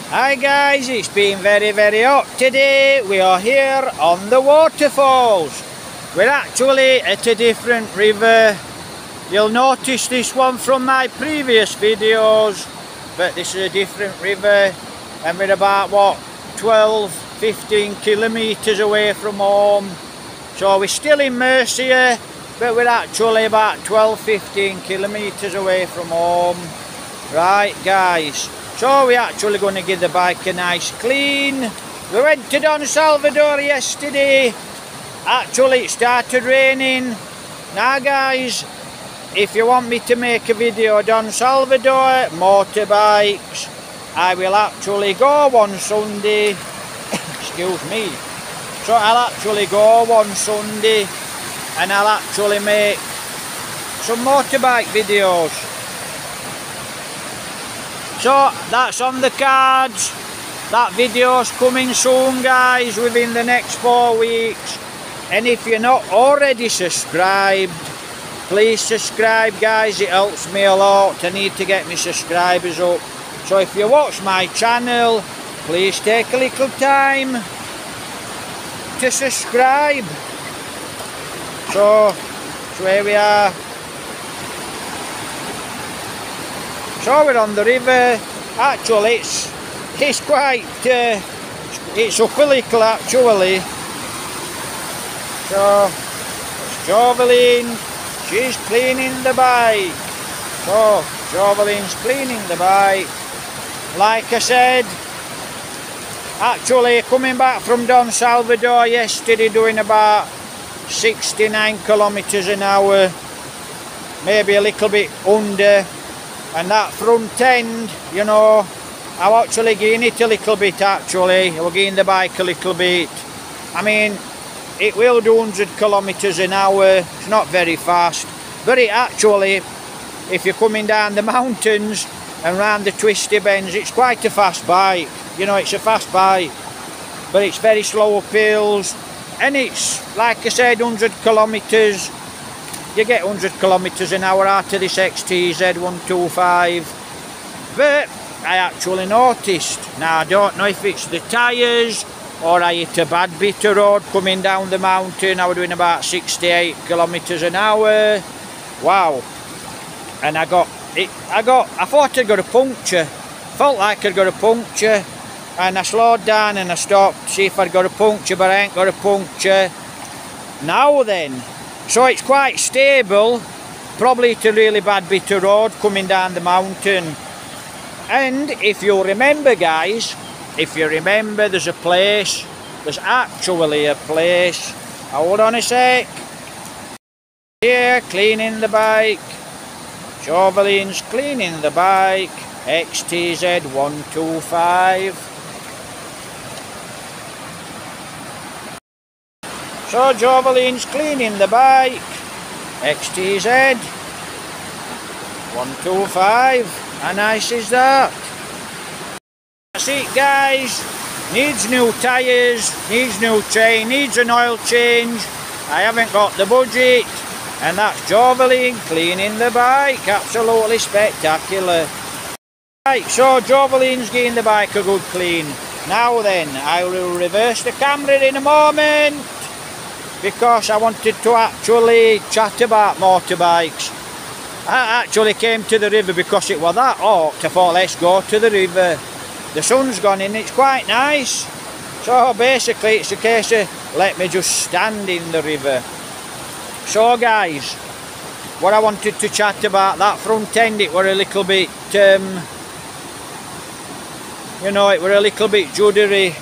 Hi guys, it's been very hot today. We are here on the Waterfalls. We're actually at a different river. You'll notice this one from my previous videos, but this is a different river, and we're about what, 12-15 kilometers away from home. So we're still in Mercia, but we're actually about 12-15 kilometers away from home. Right guys, so we're actually going to give the bike a nice clean. We went to Don Salvador yesterday. Actually it started raining. Now guys, if you want me to make a video Don Salvador motorbikes, I will actually go one Sunday. Excuse me. So I'll actually go one Sunday and I'll actually make some motorbike videos. So that's on the cards. That video's coming soon guys, within the next 4 weeks. And if you're not already subscribed, please subscribe guys, it helps me a lot. I need to get my subscribers up. So if you watch my channel, please take a little time to subscribe. So here we are. So we're on the river. Actually it's quite it's up a little actually. So it's Jovelyn, she's cleaning the bike. So Jovelyn's cleaning the bike. Like I said, actually coming back from Don Salvador yesterday doing about 69 kilometers an hour, maybe a little bit under. And that front end, you know, I'm actually getting it a little bit actually. We're getting the bike a little bit. I mean, it will do 100 kilometers an hour. It's not very fast. But it actually, if you're coming down the mountains and round the twisty bends, it's quite a fast bike. You know, it's a fast bike. But it's very slow up hills. And it's, like I said, 100 kilometers. You get 100 kilometers an hour out of this XTZ 125. But I actually noticed, now I don't know if it's the tyres or I hit a bad bit of road coming down the mountain. I was doing about 68 kilometers an hour. Wow. And I thought I'd got a puncture. Felt like I'd got a puncture. And I slowed down and I stopped to see if I'd got a puncture, but I ain't got a puncture. Now then. So it's quite stable, probably to a really bad bit of road coming down the mountain. And if you remember guys, if you remember, there's actually a place, hold on a sec, here cleaning the bike, Jovelyn's cleaning the bike, XTZ 125. So Jovelyn's cleaning the bike, XTZ 125, how nice is that? That's it guys, needs new tyres, needs new chain, needs an oil change. I haven't got the budget, and that's Jovelyn cleaning the bike, absolutely spectacular. Right, so Jovelyn's getting the bike a good clean. Now then, I will reverse the camera in a moment, because I wanted to actually chat about motorbikes. I actually came to the river because it was that hot. I thought let's go to the river. The sun's gone in, it's quite nice. So basically it's a case of let me just stand in the river. So guys, what I wanted to chat about, that front end, it were a little bit, you know, it were a little bit juddery.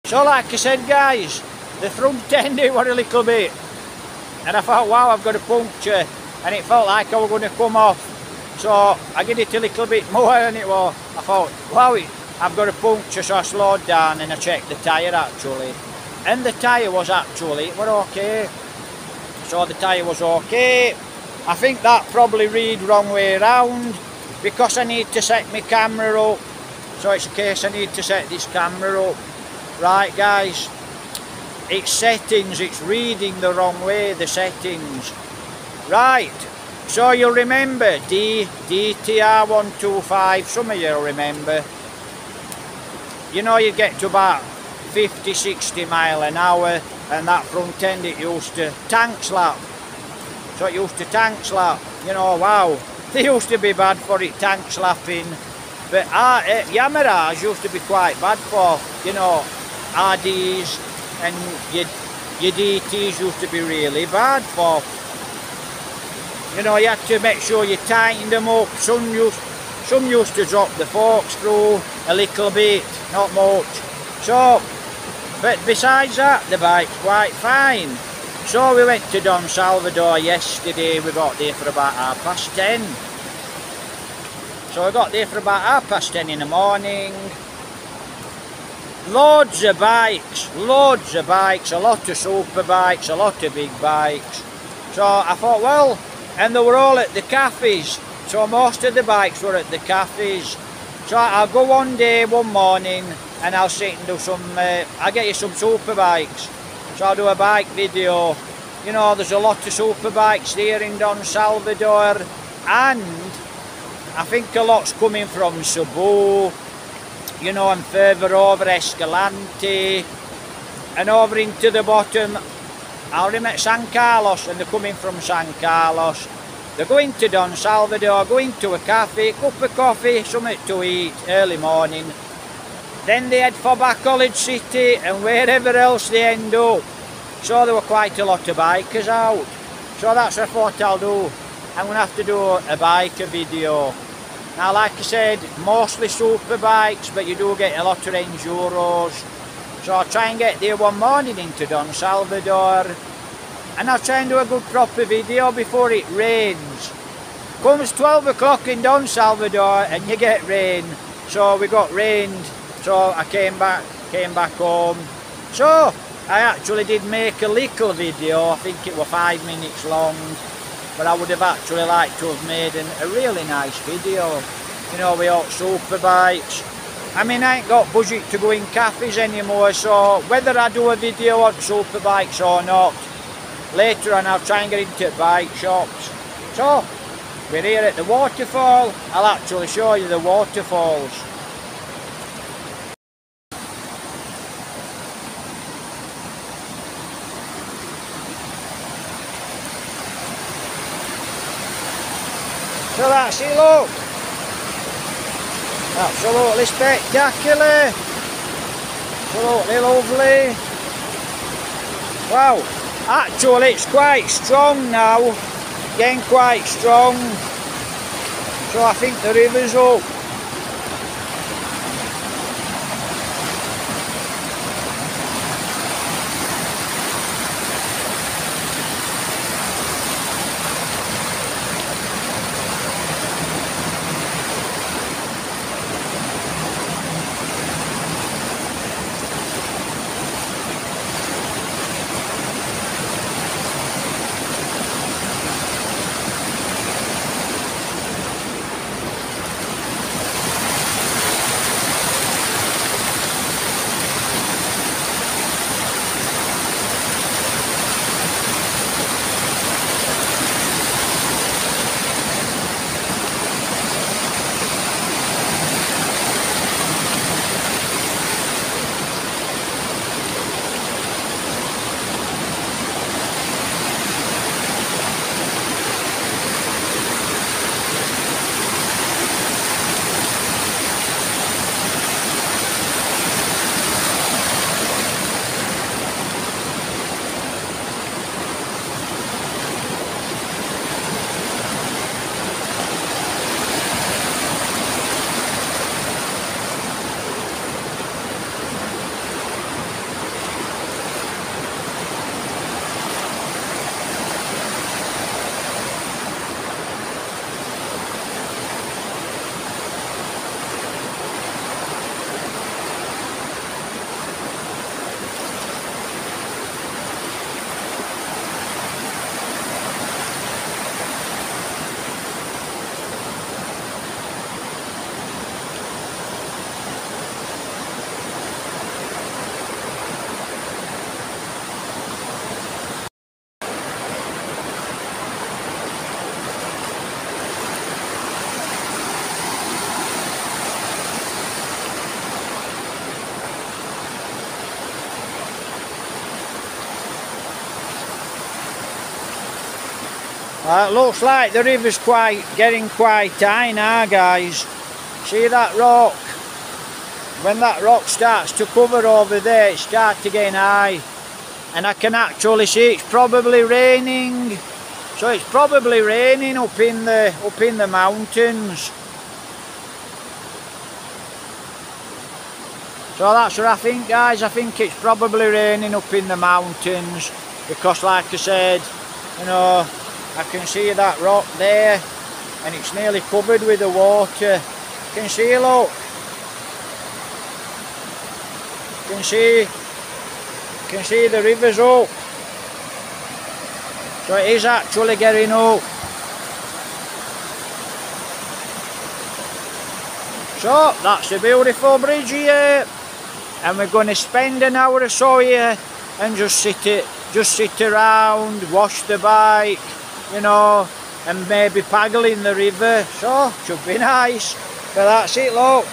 So like I said guys, the front end it were a little bit, and I thought wow, I've got a puncture, and it felt like I was going to come off. So I did it a little bit more, and it was, I thought wow, I've got a puncture. So I slowed down and I checked the tyre actually, and the tyre was actually, it were okay. So the tyre was okay. I think that probably read wrong way round, because I need to set my camera up. So it's a case I need to set this camera up. Right guys, it's settings, it's reading the wrong way, the settings. Right, so you'll remember DTR 125, some of you'll remember. you know, you get to about 50, 60 mile an hour, and that front end, it used to tank slap. So it used to tank slap, you know, wow. They used to be bad for it, tank slapping. But Yamahas used to be quite bad for, you know, RDs and your DTs used to be really bad for. You know, you had to make sure you tightened them up. Some used to drop the forks through a little bit, not much. So, but besides that, the bike's quite fine. So we went to Don Salvador yesterday. We got there for about 10:30. So I got there for about 10:30 in the morning. Loads of bikes, a lot of super bikes, a lot of big bikes. So I thought, well, and they were all at the cafes. So most of the bikes were at the cafes. So I'll go one day, one morning, and I'll sit and do some, I'll get you some super bikes. So I'll do a bike video. You know, there's a lot of super bikes there in Don Salvador, and I think a lot's coming from Cebu, you know, and further over Escalante, and over into the bottom, I'll remember San Carlos, and they're coming from San Carlos. They're going to Don Salvador, going to a cafe, cup of coffee, something to eat, early morning. Then they head for back College City and wherever else they end up. So there were quite a lot of bikers out. So that's what I thought I'll do. I'm going to have to do a biker video. Now, like I said, mostly super bikes, but you do get a lot of enduros. So I'll try and get there one morning into Don Salvador, and I'll try and do a good proper video before it rains. Comes 12 o'clock in Don Salvador and you get rain. So we got rained, so I came back home. So I actually did make a little video. I think it was 5 minutes long, but I would have actually liked to have made a really nice video, you know, with all super bikes. I mean, I ain't got budget to go in cafes anymore, so whether I do a video on super bikes or not, later on I'll try and get into bike shops. So we're here at the waterfall. I'll actually show you the waterfalls. So that's it, look. Absolutely spectacular. Absolutely lovely. Wow. Actually, it's quite strong now. Getting quite strong. So I think the river's up. Looks like the river's getting quite high now, guys. See that rock? When that rock starts to cover over there, it starts to get high. And I can actually see it's probably raining. So it's probably raining up in the mountains. So that's what I think, guys. I think it's probably raining up in the mountains because, like I said, you know, I can see that rock there and it's nearly covered with the water. You can see, look. You can see the river's up. So it is actually getting up. So that's a beautiful bridge here. And we're going to spend an hour or so here and just sit around, wash the bike, you know, and maybe paddle in the river. So should be nice. But that's it, look.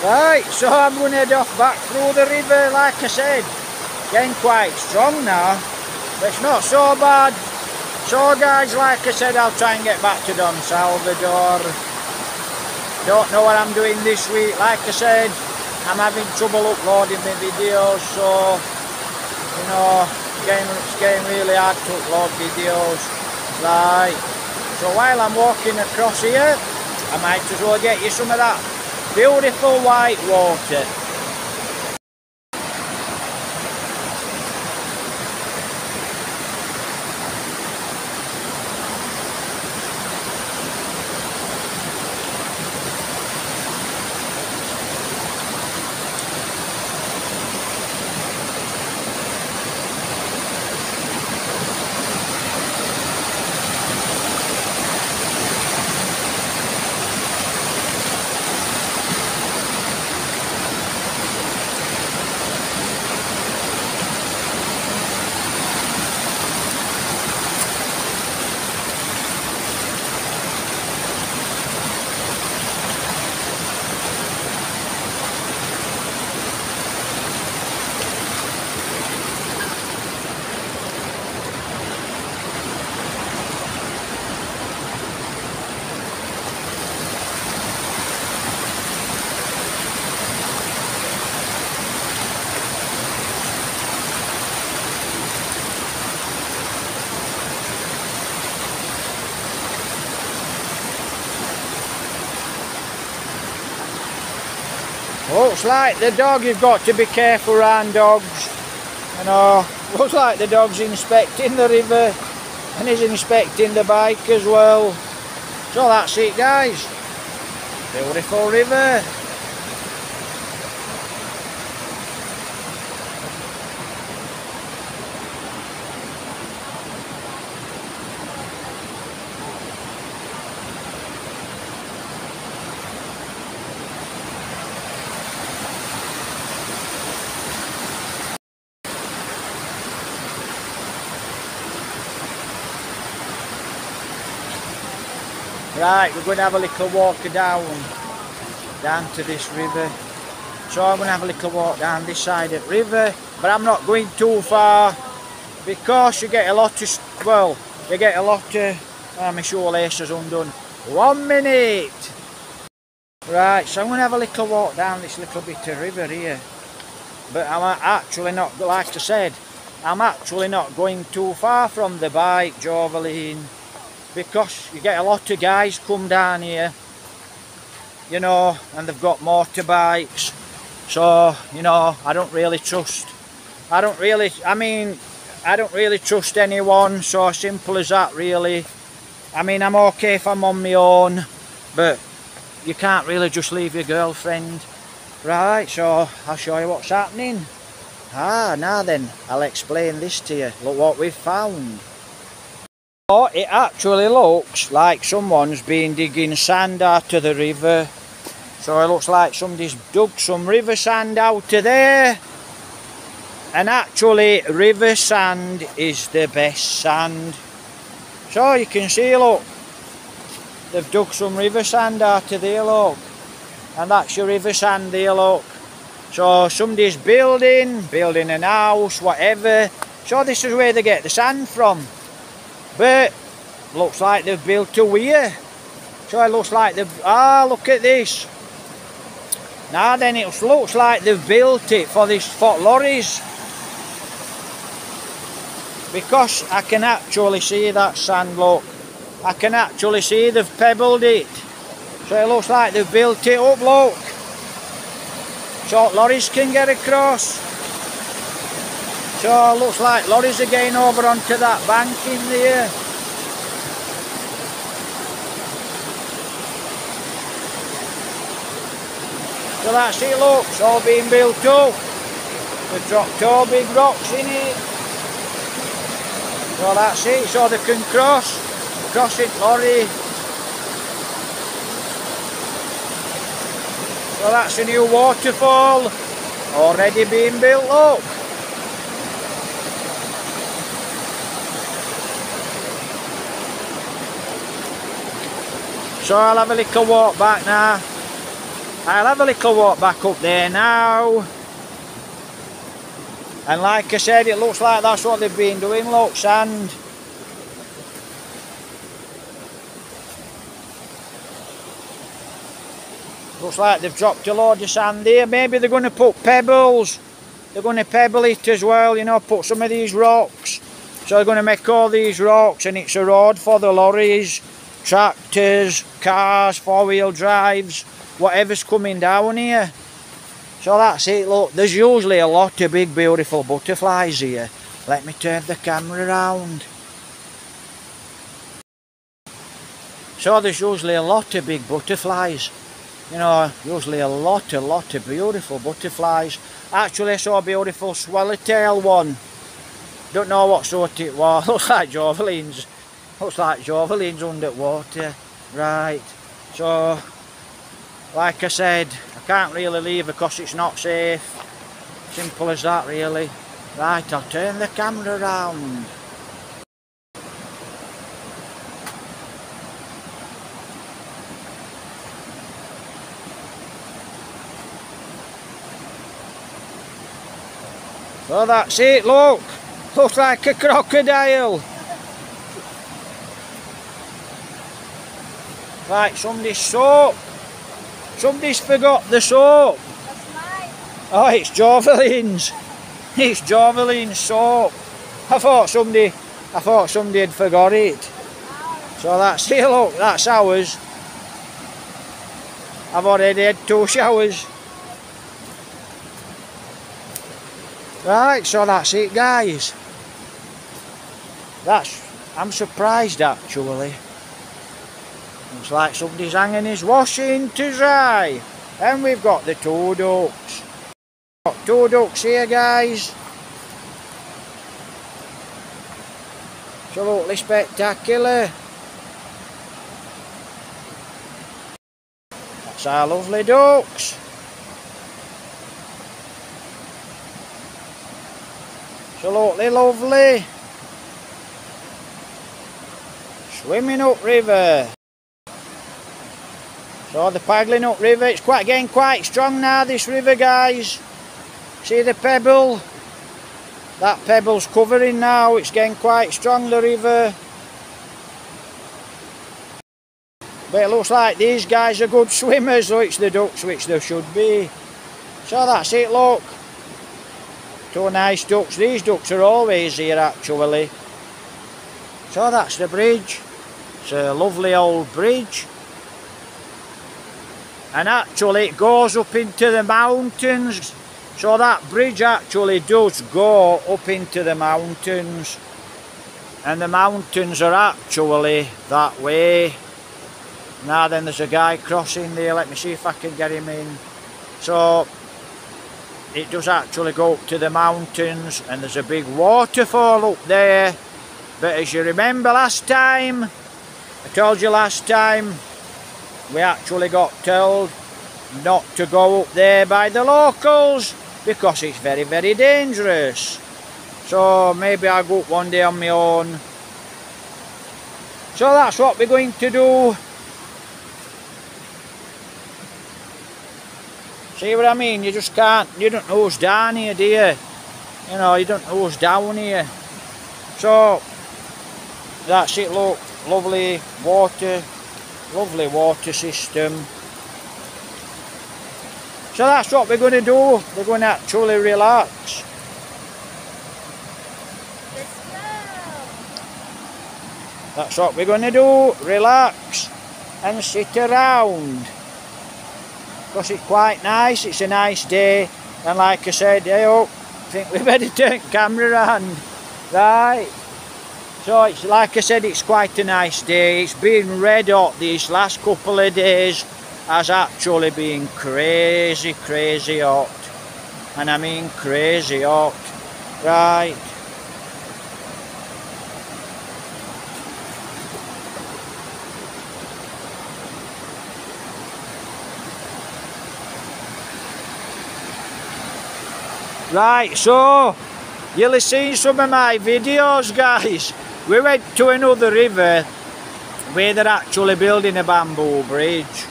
Right, so I'm going to head off back through the river, like I said. Getting quite strong now, but it's not so bad. So guys, like I said, I'll try and get back to Don Salvador. Don't know what I'm doing this week. Like I said, I'm having trouble uploading my videos, so, you know, it's getting really hard to upload videos. Right, so while I'm walking across here, I might as well get you some of that beautiful white water. Looks like the dog, you've got to be careful around dogs. You know, looks like the dog's inspecting the river and he's inspecting the bike as well. So that's it, guys. Beautiful river. Right, we're going to have a little walk down to this river. So I'm going to have a little walk down this side of the river, but I'm not going too far because you get a lot of, well, my shoelace is undone. 1 minute. Right, so I'm going to have a little walk down this little bit of river here. But I'm actually not, like I said, I'm actually not going too far from the bike, Joveline. Because you get a lot of guys come down here, you know, and they've got motorbikes. So, you know, I don't really trust anyone, so simple as that, really. I mean, I'm okay if I'm on my own, but you can't really just leave your girlfriend. Right, so I'll show you what's happening. Now then, I'll explain this to you. Look what we've found. Oh, it actually looks like someone's been digging sand out of the river. So it looks like somebody's dug some river sand out of there. And actually, river sand is the best sand. So you can see, look, they've dug some river sand out of there, look. and that's your river sand there, look. So somebody's building an house, whatever. So this is where they get the sand from. But looks like they've built a weir. So it looks like they've, look at this. Now then, it looks like they've built it for lorries. Because I can actually see that sand, look. I can actually see they've pebbled it. So it looks like they've built it up, look. So lorries can get across. So it looks like lorries are getting over onto that bank in there. So that's it, look. It's all being built up. They've dropped all big rocks in it. So that's it, so they can cross it, lorry. So that's a new waterfall, already being built up. So I'll have a little walk back now. I'll have a little walk back up there now. And like I said, it looks like that's what they've been doing, look, sand. Looks like they've dropped a load of sand there. Maybe they're going to put pebbles. They're going to pebble it as well, you know, put some of these rocks. So they're going to make all these rocks, and it's a road for the lorries, tractors, cars, four-wheel drives, whatever's coming down here. So that's it, look, there's usually a lot of big beautiful butterflies here. Let me turn the camera around. So there's usually a lot of big butterflies. You know, usually a lot of beautiful butterflies. Actually I saw a beautiful swallowtail one. Don't know what sort it was. Looks like javelins. Looks like javelins underwater. Right, so like I said, I can't really leave because it's not safe. Simple as that, really. Right, I'll turn the camera around. So that's it, look. Looks like a crocodile. Right, somebody's soap. Somebody's forgot the soap. That's mine. Oh, it's javelins. It's javelin soap. I thought somebody had forgot it. So that's it, look, that's ours. I've already had 2 showers. Right, so that's it, guys. I'm surprised actually. Looks like somebody's hanging his washing to dry. And we've got the 2 ducks. Got 2 ducks here, guys. Absolutely spectacular. That's our lovely ducks. Absolutely lovely. Swimming up river. So the paddling up river, it's getting quite strong now, this river, guys. See the pebble? That pebble's covering now, it's getting quite strong, the river. But it looks like these guys are good swimmers, so it's the ducks, which they should be. So that's it, look. 2 nice ducks. These ducks are always here, actually. So that's the bridge. It's a lovely old bridge. And actually it goes up into the mountains. So that bridge actually does go up into the mountains. And the mountains are actually that way. Now then, there's a guy crossing there. Let me see if I can get him in. So it does actually go up to the mountains, and there's a big waterfall up there. But as you remember last time, I told you last time, we actually got told not to go up there by the locals because it's very, very dangerous. So maybe I'll go up one day on my own. So that's what we're going to do. See what I mean? You just can't, you don't know who's down here, do you? You know, you don't know who's down here. So, that's it, look. Lovely water system. So that's what we're going to do. We're going to actually relax. Let's go. That's what we're going to do. Relax and sit around. Because it's quite nice. It's a nice day. And like I said, I think we better turn camera on. Right. So it's like I said, it's quite a nice day. It's been red hot these last couple of days. Has actually been crazy hot. And I mean crazy hot. Right. Right, so you'll have seen some of my videos, guys. We went to another river where they're actually building a bamboo bridge.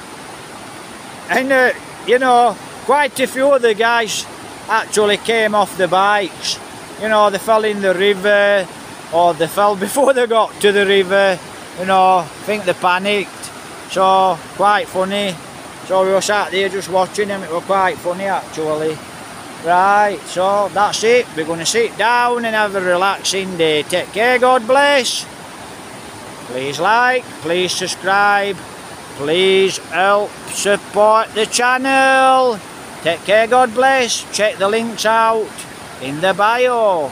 And, you know, quite a few of the guys actually came off the bikes. You know, they fell in the river, or they fell before they got to the river. You know, I think they panicked. So, quite funny. So we were sat there just watching them. It was quite funny, actually. Right, so that's it. We're going to sit down and have a relaxing day. Take care, God bless. Please like, please subscribe. Please help support the channel. Take care, God bless. Check the links out in the bio.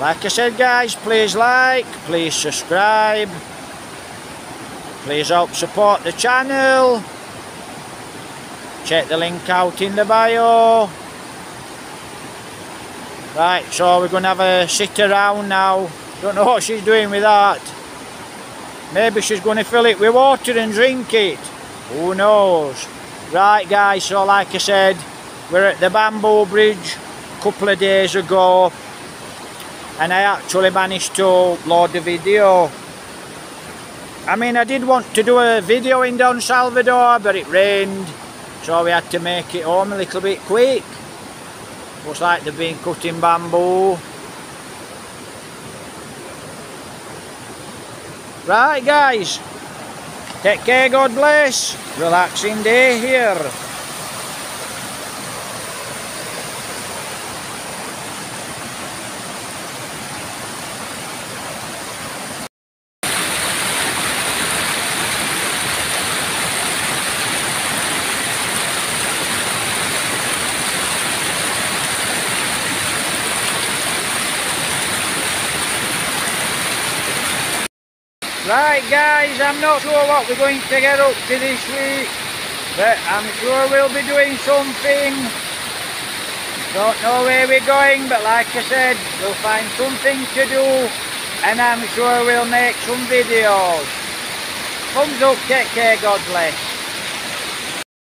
Like I said, guys, please like, please subscribe. Please help support the channel. Check the link out in the bio. Right, so we're going to have a sit around now. Don't know what she's doing with that. Maybe she's going to fill it with water and drink it. Who knows? Right, guys, so like I said, we're at the bamboo bridge a couple of days ago. And I actually managed to load the video. I mean, I did want to do a video in Don Salvador, but it rained, so we had to make it home a little bit quick. Looks like they've been cutting bamboo. Right, guys, take care, God bless. Relaxing day here. Right, guys, I'm not sure what we're going to get up to this week, but I'm sure we'll be doing something. Don't know where we're going, but like I said, we'll find something to do, and I'm sure we'll make some videos. Thumbs up, take care, God bless.